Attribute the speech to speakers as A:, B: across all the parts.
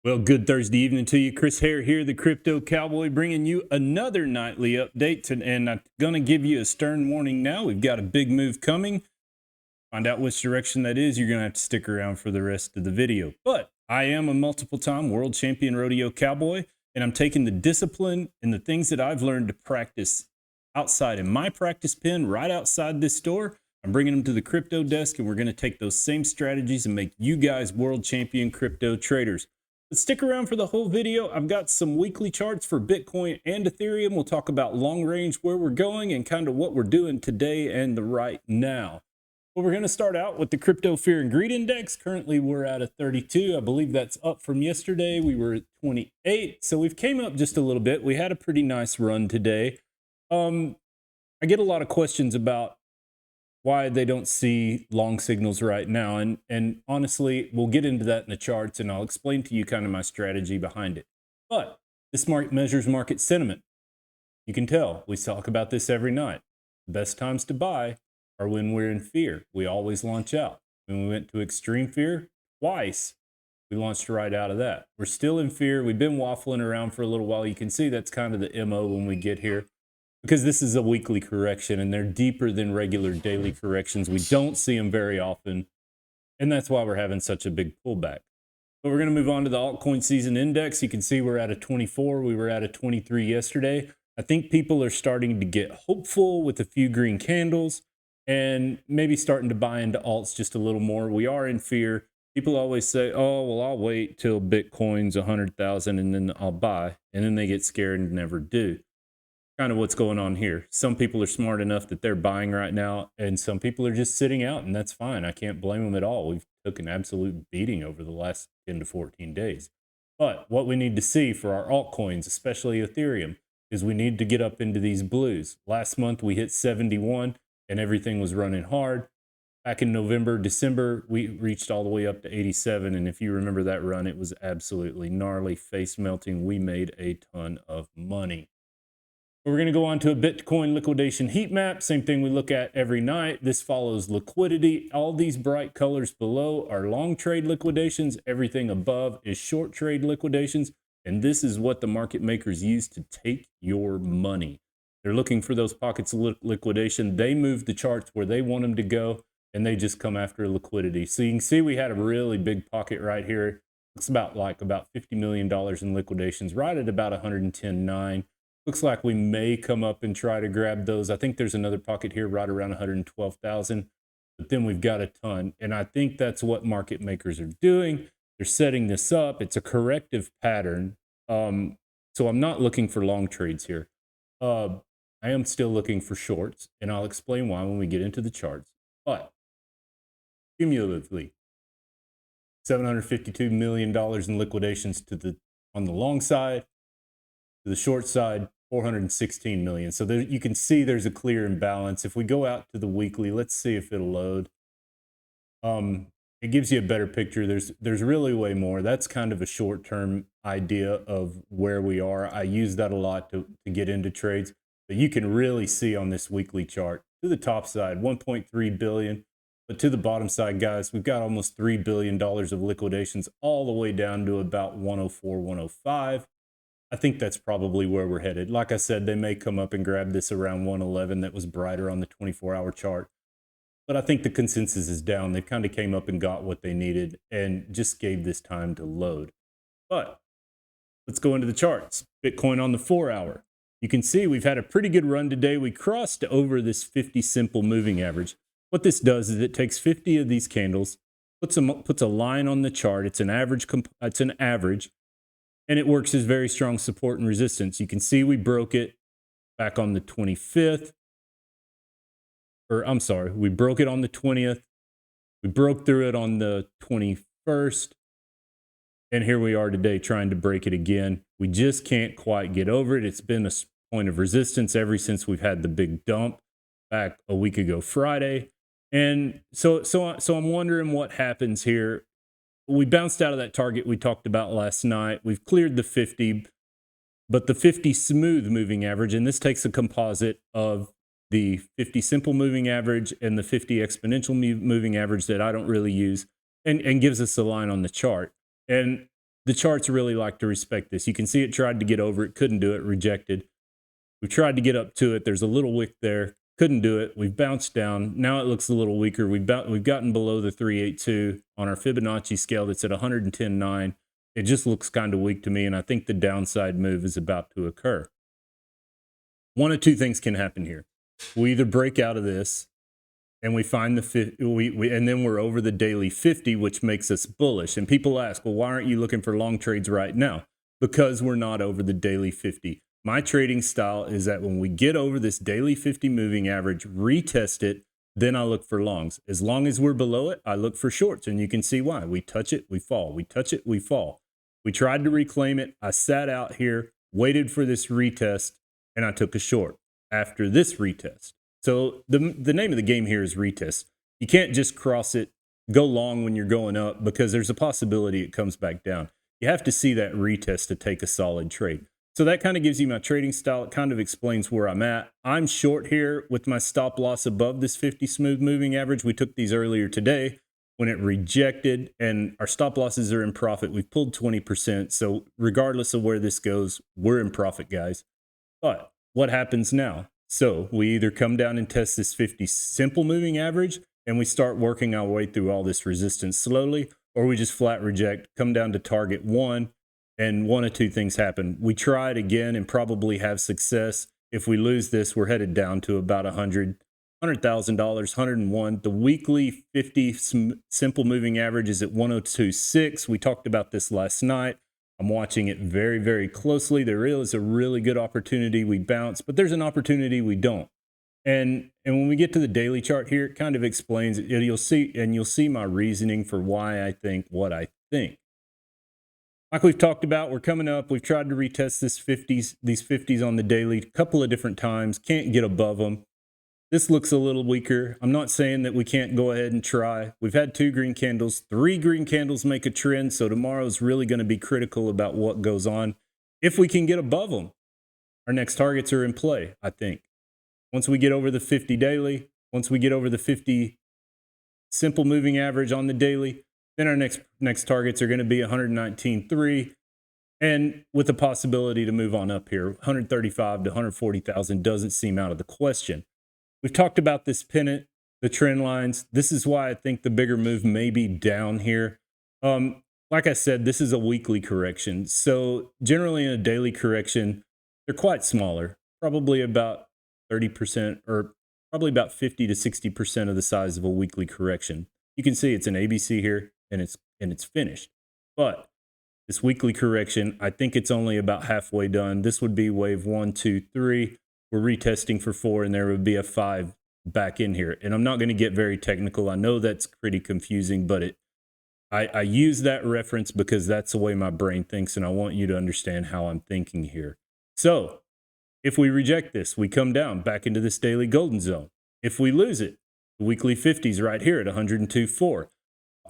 A: Well, good Thursday evening to you. Chris Hare here, the Crypto Cowboy, bringing you another nightly update. And I'm going to give you a stern warning now. We've got a big move coming. Find out which direction that is. You're going to have to stick around for the rest of the video. But I am a multiple-time world champion rodeo cowboy, and I'm taking the discipline and the things that I've learned to practice outside in my practice pen right outside this store. I'm bringing them to the crypto desk, and we're going to take those same strategies and make you guys world champion crypto traders. But stick around for the whole video. I've got some weekly charts for Bitcoin and Ethereum. We'll talk about long range, where we're going, and kind of what we're doing today and right now. Well, we're going to start out with the Crypto Fear and Greed Index. Currently, we're at a 32. I believe that's up from yesterday. We were at 28. So we've came up just a little bit. We had a pretty nice run today. I get a lot of questions about why they don't see long signals right now. And honestly, we'll get into that in the charts, and I'll explain to you kind of my strategy behind it. But this market measures market sentiment. You can tell we talk about this every night. The best times to buy are when we're in fear. We always launch out. When we went to extreme fear twice, we launched right out of that. We're still in fear. We've been waffling around for a little while. You can see that's kind of the MO when we get here, because this is a weekly correction and they're deeper than regular daily corrections. We don't see them very often, and that's why we're having such a big pullback. But we're going to move on to the altcoin season index. You can see we're at a 24. We were at a 23 yesterday. I think people are starting to get hopeful with a few green candles and maybe starting to buy into alts just a little more. We are in fear. People always say, oh, well, I'll wait till Bitcoin's 100,000 and then I'll buy. And then they get scared and never do. Kind of what's going on here. Some people are smart enough that they're buying right now, and some people are just sitting out, and that's fine. I can't blame them at all. We've took an absolute beating over the last 10 to 14 days. But what we need to see for our altcoins, especially Ethereum, is we need to get up into these blues. Last month we hit 71 and everything was running hard. Back in November, December, we reached all the way up to 87. And if you remember that run, it was absolutely gnarly, face melting. We made a ton of money. We're going to go on to a Bitcoin liquidation heat map. Same thing we look at every night. This follows liquidity. All these bright colors below are long trade liquidations. Everything above is short trade liquidations. And this is what the market makers use to take your money. They're looking for those pockets of liquidation. They move the charts where they want them to go, and they just come after liquidity. So you can see we had a really big pocket right here. Looks about $50 million in liquidations, right at about 110.9. Looks like we may come up and try to grab those. I think there's another pocket here right around 112,000, but then we've got a ton. And I think that's what market makers are doing. They're setting this up. It's a corrective pattern. So I'm not looking for long trades here. I am still looking for shorts, and I'll explain why when we get into the charts. But cumulatively, $752 million in liquidations on the long side. To the short side, 416 million. So there, you can see there's a clear imbalance. If we go out to the weekly, let's see if it'll load. It gives you a better picture. There's really way more. That's kind of a short-term idea of where we are. I use that a lot to get into trades. But you can really see on this weekly chart, to the top side, 1.3 billion. But to the bottom side, guys, we've got almost $3 billion of liquidations all the way down to about 104, 105. I think that's probably where we're headed. Like I said, they may come up and grab this around 111 that was brighter on the 24-hour chart. But I think the consensus is down. They kind of came up and got what they needed and just gave this time to load. But let's go into the charts. Bitcoin on the 4-hour. You can see we've had a pretty good run today. We crossed over this 50 simple moving average. What this does is it takes 50 of these candles, puts a line on the chart. It's an average. And it works as very strong support and resistance. You can see we broke it back on the 25th. Or I'm sorry, we broke it on the 20th. We broke through it on the 21st. And here we are today trying to break it again. We just can't quite get over it. It's been a point of resistance ever since we've had the big dump back a week ago Friday. And so I'm wondering what happens here. We bounced out of that target we talked about last night. We've cleared the 50, but the 50 smooth moving average, and this takes a composite of the 50 simple moving average and the 50 exponential moving average that I don't really use, and gives us a line on the chart. And the charts really like to respect this. You can see it tried to get over it, couldn't do it, rejected. We tried to get up to it. There's a little wick there, couldn't do it. We've bounced down. Now it looks a little weaker. We've gotten below the 382 on our Fibonacci scale that's at 110.9. It just looks kind of weak to me, and I think the downside move is about to occur. One of two things can happen here. We either break out of this and we find and then we're over the daily 50, which makes us bullish. And people ask, well, why aren't you looking for long trades right now? Because we're not over the daily 50. My trading style is that when we get over this daily 50 moving average, retest it, then I look for longs. As long as we're below it, I look for shorts. And you can see why. We touch it, we fall. We touch it, we fall. We tried to reclaim it. I sat out here, waited for this retest, and I took a short after this retest. So the name of the game here is retest. You can't just cross it, go long when you're going up, because there's a possibility it comes back down. You have to see that retest to take a solid trade. So that kind of gives you my trading style. It kind of explains where I'm at. I'm short here with my stop loss above this 50 smooth moving average. We took these earlier today when it rejected, and our stop losses are in profit. We've pulled 20%. So regardless of where this goes, we're in profit, guys. But what happens now? So we either come down and test this 50 simple moving average and we start working our way through all this resistance slowly, or we just flat reject, come down to target 1, and one of two things happen. We try it again and probably have success. If we lose this, we're headed down to about $100,000, 101. The weekly 50 simple moving average is at 102.6. We talked about this last night. I'm watching it very, very closely. There is a really good opportunity we bounce, but there's an opportunity we don't. And when we get to the daily chart here, it kind of explains it. You'll see my reasoning for why I think what I think. Like we've talked about, we're coming up. We've tried to retest these 50s on the daily a couple of different times. Can't get above them. This looks a little weaker. I'm not saying that we can't go ahead and try. We've had 2 green candles. 3 green candles make a trend, so tomorrow's really going to be critical about what goes on. If we can get above them, our next targets are in play, I think. Once we get over the 50 daily, once we get over the 50 simple moving average on the daily, then our next targets are going to be 119.3, and with the possibility to move on up here. 135 to 140,000 doesn't seem out of the question. We've talked about this pennant, the trend lines. This is why I think the bigger move may be down here. Like I said, this is a weekly correction. So generally in a daily correction, they're quite smaller, probably about 30% or probably about 50 to 60% of the size of a weekly correction. You can see it's an ABC here and it's finished. But this weekly correction, I think it's only about halfway done. This would be wave 1, 2, 3. We're retesting for 4, and there would be a 5 back in here. And I'm not going to get very technical. I know that's pretty confusing, but I use that reference because that's the way my brain thinks, and I want you to understand how I'm thinking here. So if we reject this, we come down back into this daily golden zone. If we lose it, the weekly 50s right here at 102.4.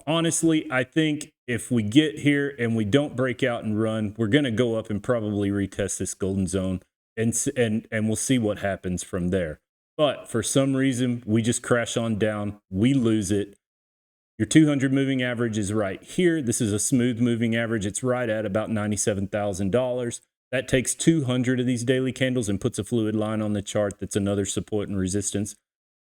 A: Honestly, I think if we get here and we don't break out and run, we're going to go up and probably retest this golden zone. And we'll see what happens from there. But for some reason, we just crash on down. We lose it. Your 200 moving average is right here. This is a smooth moving average. It's right at about $97,000. That takes 200 of these daily candles and puts a fluid line on the chart. That's another support and resistance.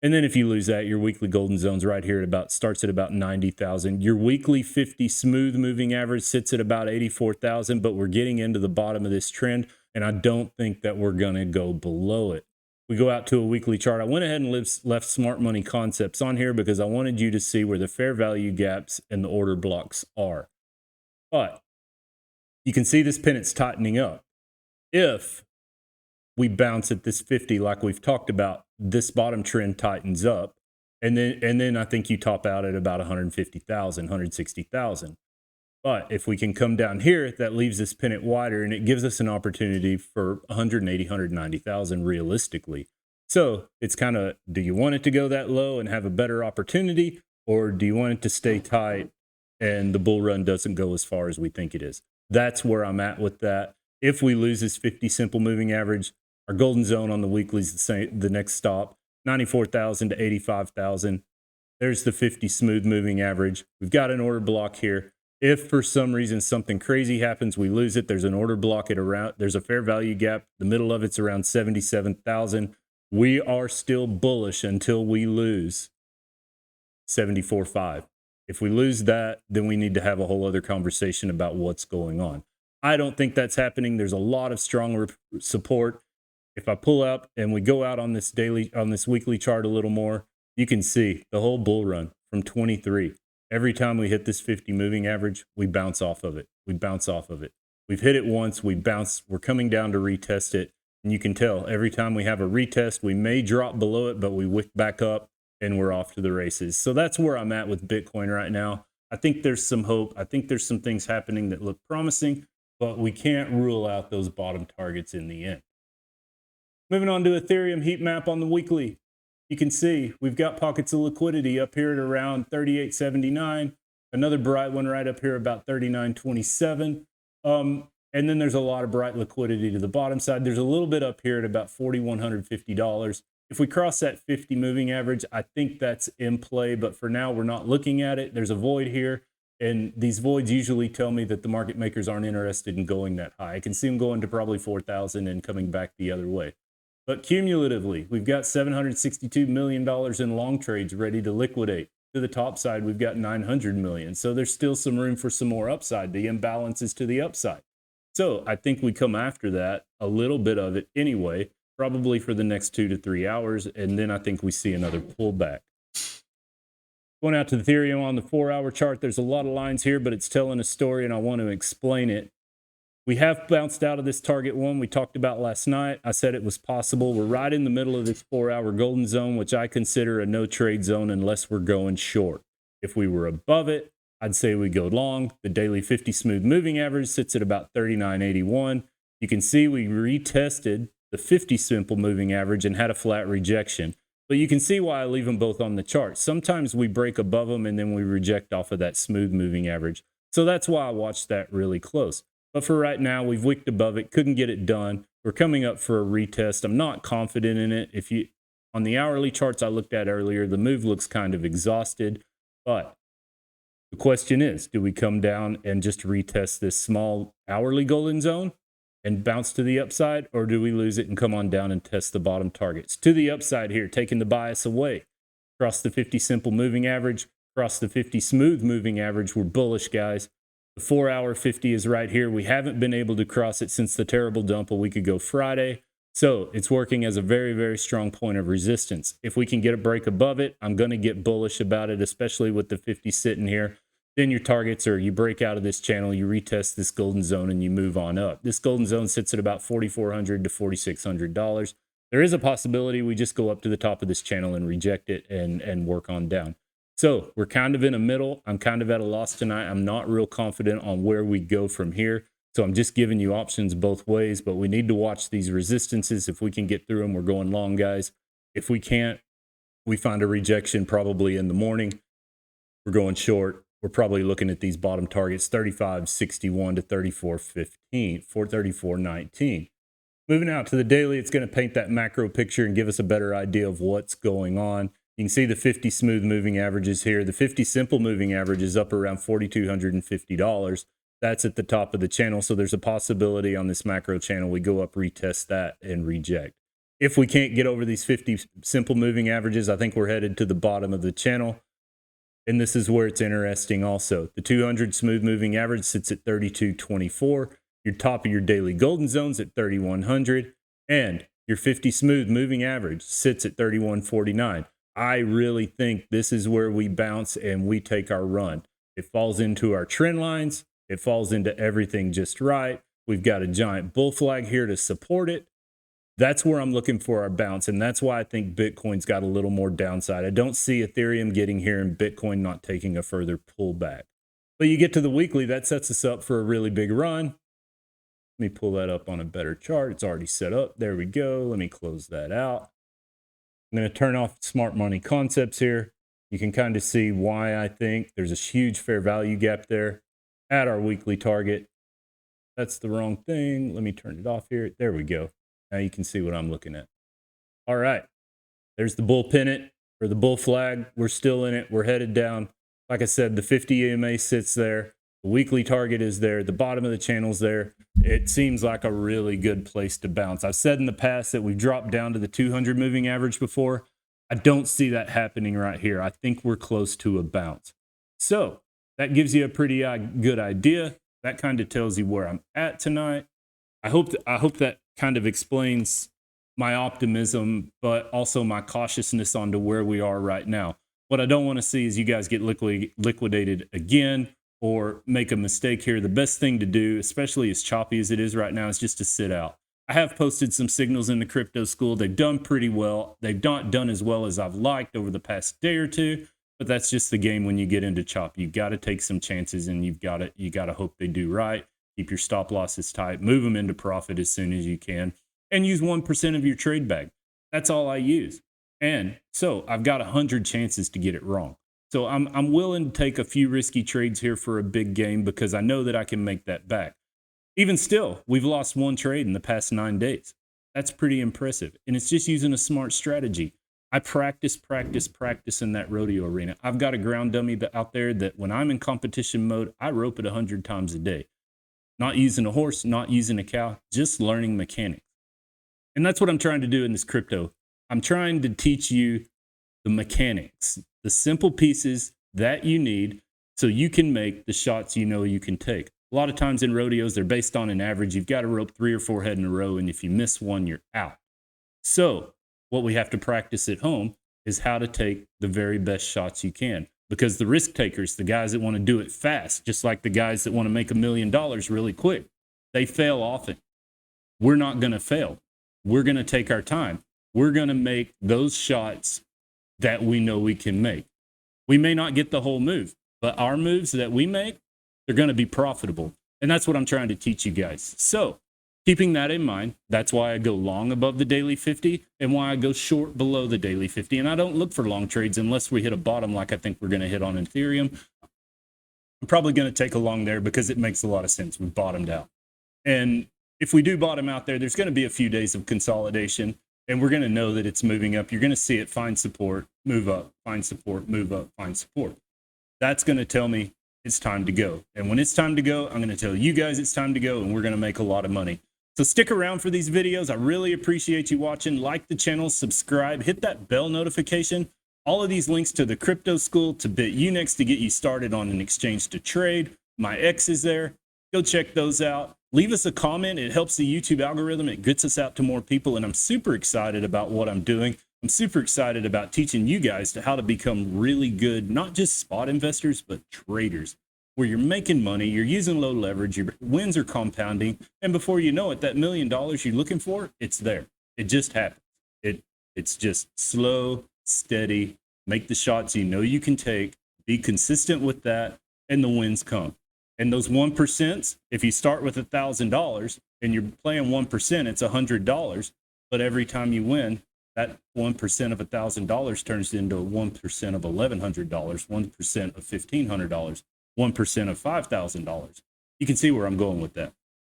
A: And then if you lose that, your weekly golden zone's right here starts at about 90,000. Your weekly 50 smooth moving average sits at about 84,000, but we're getting into the bottom of this trend, and I don't think that we're going to go below it. We go out to a weekly chart. I went ahead and left smart money concepts on here because I wanted you to see where the fair value gaps and the order blocks are. But you can see this pennant's tightening up. If we bounce at this 50 like we've talked about, this bottom trend tightens up, and then I think you top out at about 150,000, 160,000. But if we can come down here, that leaves this pennant wider, and it gives us an opportunity for 180, 190,000 realistically. So it's kind of, do you want it to go that low and have a better opportunity, or do you want it to stay tight and the bull run doesn't go as far as we think it is? That's where I'm at with that. If we lose this 50 simple moving average, our golden zone on the weekly is the next stop, 94,000 to 85,000. There's the 50 smooth moving average. We've got an order block here. If for some reason something crazy happens, we lose it, there's an order block at around, there's a fair value gap. The middle of it's around 77,000. We are still bullish until we lose 74.5. If we lose that, then we need to have a whole other conversation about what's going on. I don't think that's happening. There's a lot of strong support. If I pull up and we go out on this weekly chart a little more, you can see the whole bull run from 23. Every time we hit this 50 moving average, we bounce off of it. We bounce off of it. We've hit it once, we bounce, we're coming down to retest it. And you can tell every time we have a retest, we may drop below it, but we wick back up and we're off to the races. So that's where I'm at with Bitcoin right now. I think there's some hope. I think there's some things happening that look promising, but we can't rule out those bottom targets in the end. Moving on to Ethereum heat map on the weekly. You can see we've got pockets of liquidity up here at around 38.79. Another bright one right up here about 39.27. And then there's a lot of bright liquidity to the bottom side. There's a little bit up here at about $4,150. If we cross that 50 moving average, I think that's in play. But for now, we're not looking at it. There's a void here. And these voids usually tell me that the market makers aren't interested in going that high. I can see them going to probably 4,000 and coming back the other way. But cumulatively, we've got $762 million in long trades ready to liquidate. To the top side, we've got $900 million. So there's still some room for some more upside. The imbalance is to the upside. So I think we come after that, a little bit of it anyway, probably for the next 2 to 3 hours. And then I think we see another pullback. Going out to Ethereum on the 4-hour chart, there's a lot of lines here, but it's telling a story and I want to explain it. We have bounced out of this target one we talked about last night. I said it was possible. We're right in the middle of this 4-hour golden zone, which I consider a no trade zone unless we're going short. If we were above it, I'd say we go long. The daily 50 smooth moving average sits at about 39.81. You can see we retested the 50 simple moving average and had a flat rejection. But you can see why I leave them both on the chart. Sometimes we break above them and then we reject off of that smooth moving average. So that's why I watched that really close. But for right now, we've wicked above it, couldn't get it done. We're coming up for a retest. I'm not confident in it. On the hourly charts I looked at earlier, the move looks kind of exhausted. But the question is, do we come down and just retest this small hourly golden zone and bounce to the upside, or do we lose it and come on down and test the bottom targets? To the upside here, taking the bias away. Across the 50 simple moving average, across the 50 smooth moving average, we're bullish, guys. The 4-hour 50 is right here. We haven't been able to cross it since the terrible dump a week ago Friday. So it's working as a very, very strong point of resistance. If we can get a break above it, I'm going to get bullish about it, especially with the 50 sitting here. Then your targets are you break out of this channel, you retest this golden zone, and you move on up. This golden zone sits at about $4,400 to $4,600. There is a possibility we just go up to the top of this channel and reject it and work on down. So we're kind of in the middle. I'm kind of at a loss tonight. I'm not real confident on where we go from here. So I'm just giving you options both ways, but we need to watch these resistances. If we can get through them, we're going long, guys. If we can't, we find a rejection probably in the morning. We're going short. We're probably looking at these bottom targets, 35.61 to 34.15, 434.19. Moving out to the daily, it's going to paint that macro picture and give us a better idea of what's going on. You can see the 50 smooth moving averages here. The 50 simple moving average is up around $4,250. That's at the top of the channel. So there's a possibility on this macro channel we go up, retest that, and reject. If we can't get over these 50 simple moving averages, I think we're headed to the bottom of the channel. And this is where it's interesting also. The 200 smooth moving average sits at 32.24. Your top of your daily golden zone's at 3,100. And your 50 smooth moving average sits at 31.49. I really think this is where we bounce and we take our run. It falls into our trend lines. It falls into everything just right. We've got a giant bull flag here to support it. That's where I'm looking for our bounce. And that's why I think Bitcoin's got a little more downside. I don't see Ethereum getting here and Bitcoin not taking a further pullback. But you get to the weekly, that sets us up for a really big run. Let me pull that up on a better chart. It's already set up. There we go. Let me close that out. I'm going to turn off smart money concepts here. You can kind of see why I think there's a huge fair value gap there at our weekly target. That's the wrong thing. Let me turn it off here. There we go. Now you can see what I'm looking at. All right. There's the bull pennant or the bull flag. We're still in it. We're headed down. Like I said, the 50 EMA sits there. The weekly target is there. The bottom of the channel's there. It seems like a really good place to bounce. I've said in the past that we've dropped down to the 200 moving average before. I don't see that happening right here. I think we're close to a bounce. So that gives you a pretty good idea. That kind of tells you where I'm at tonight. I hope that kind of explains my optimism, but also my cautiousness onto where we are right now. What I don't want to see is you guys get liquidated again or make a mistake here. The best thing to do, especially as choppy as it is right now, is just to sit out. I have posted some signals in the crypto school. They've done pretty well. They've not done as well as I've liked over the past day or two, but that's just the game when you get into chop. You've got to take some chances, and you got to hope they do right. Keep your stop losses tight. Move them into profit as soon as you can, and use 1% of your trade bag. That's all I use. And so I've got 100 chances to get it wrong. So I'm willing to take a few risky trades here for a big game because I know that I can make that back. Even still, we've lost one trade in the past 9 days. That's pretty impressive. And it's just using a smart strategy. I practice in that rodeo arena. I've got a ground dummy out there that when I'm in competition mode, I rope it 100 times a day. Not using a horse, not using a cow, just learning mechanics. And that's what I'm trying to do in this crypto. I'm trying to teach you the mechanics, the simple pieces that you need so you can make the shots you know you can take. A lot of times in rodeos, they're based on an average. You've got to rope 3 or 4 head in a row, and if you miss one, you're out. So what we have to practice at home is how to take the very best shots you can. Because the risk takers, the guys that want to do it fast, just like the guys that want to make $1 million really quick, they fail often. We're not going to fail. We're going to take our time. We're going to make those shots that we know we can make. We may not get the whole move, but our moves that we make, they're going to be profitable. And that's what I'm trying to teach you guys. So keeping that in mind, that's why I go long above the daily 50 and why I go short below the daily 50. And I don't look for long trades unless we hit a bottom like I think we're going to hit on Ethereum. I'm probably going to take a long there because it makes a lot of sense. We've bottomed out. And if we do bottom out there, there's going to be a few days of consolidation. And we're going to know that it's moving up. You're going to see it find support, move up, find support, move up, find support. That's going to tell me it's time to go. And when it's time to go, I'm going to tell you guys it's time to go, and we're going to make a lot of money. So stick around for these videos. I really appreciate you watching. Like the channel, subscribe, hit that bell notification. All of these links to the crypto school, to BitUnix to get you started on an exchange to trade. My X is there. Go check those out. Leave us a comment. It helps the YouTube algorithm. It gets us out to more people, and I'm super excited about what I'm doing. I'm super excited about teaching you guys how to become really good, not just spot investors, but traders, where you're making money, you're using low leverage, your wins are compounding, and before you know it, that $1 million you're looking for, it's there. It just happens. It's just slow, steady, make the shots you know you can take, be consistent with that, and the wins come. And those 1%, if you start with $1,000 and you're playing 1%, it's $100. But every time you win, that 1% of $1,000 turns into 1% of $1,100, 1% of $1,500, 1% of $5,000. You can see where I'm going with that.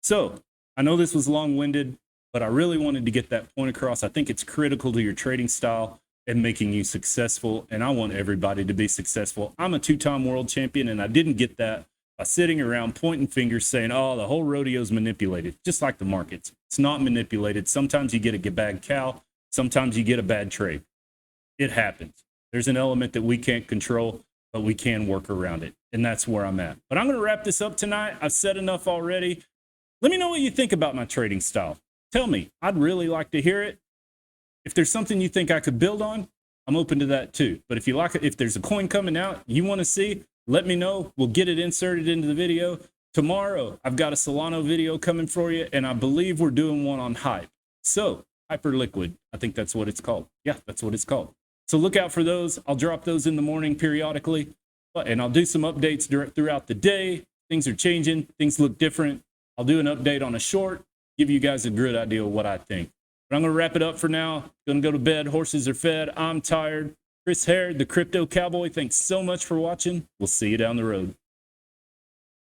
A: So I know this was long-winded, but I really wanted to get that point across. I think it's critical to your trading style and making you successful. And I want everybody to be successful. I'm a 2-time world champion, and I didn't get that by sitting around pointing fingers saying, oh, the whole rodeo is manipulated, just like the markets. It's not manipulated. Sometimes you get a bad cow. Sometimes you get a bad trade. It happens. There's an element that we can't control, but we can work around it. And that's where I'm at. But I'm going to wrap this up tonight. I've said enough already. Let me know what you think about my trading style. Tell me. I'd really like to hear it. If there's something you think I could build on, I'm open to that too. But if you like it, if there's a coin coming out you want to see, let me know. We'll get it inserted into the video. Tomorrow, I've got a Solano video coming for you, and I believe we're doing one on Hype. So, Hyperliquid, I think that's what it's called. Yeah, that's what it's called. So look out for those. I'll drop those in the morning periodically, and I'll do some updates throughout the day. Things are changing. Things look different. I'll do an update on a short, give you guys a good idea of what I think. But I'm going to wrap it up for now. Going to go to bed. Horses are fed. I'm tired. Chris Hare, the Crypto Cowboy, thanks so much for watching. We'll see you down the road.